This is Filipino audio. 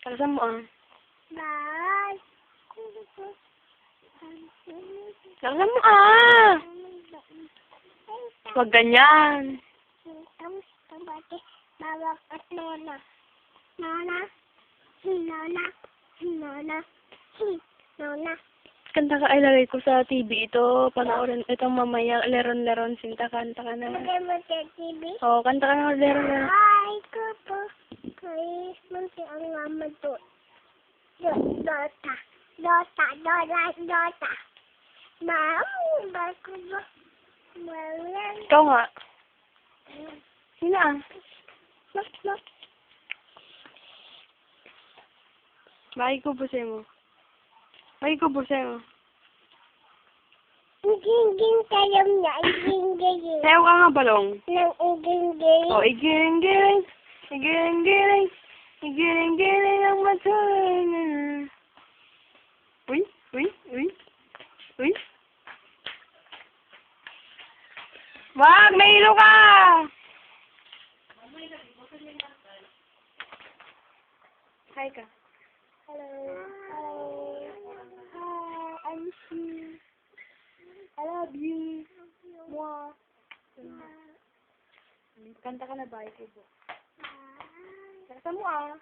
Talasan mo ah. Bye. Talasan mo ah. Huwag ganyan. Bawak at Nona. Nona. Nona. Nona. Nona. Kanta ka, ilagay ko sa TV ito. Panoorin itong mamaya. Leron-leron. Sinta, kanta ka na. Magay mo sa TV? Oo, kanta ka na. Leron-leron. Hi, Kupo. Kay, munti ang mama to. Dota. Dota. Dota. Dota. Ma'am, bako ba? Malang. Ikaw nga. Sino ah? Bakit ko busin mo? Bakit ko busin mo? Iging tayo na. Iging. Sayaw ka nga balong. Nang iging. O, igiling-giling. Igiling-giling. Igiling-giling ang matuloy na. Uy, uy, uy. Uy. Wag, may ilo ka! Hi ka. Hello. Hi, I'm she. I love you. Mwah. Kanta ka na ba? Ito po. Kanta mo ah.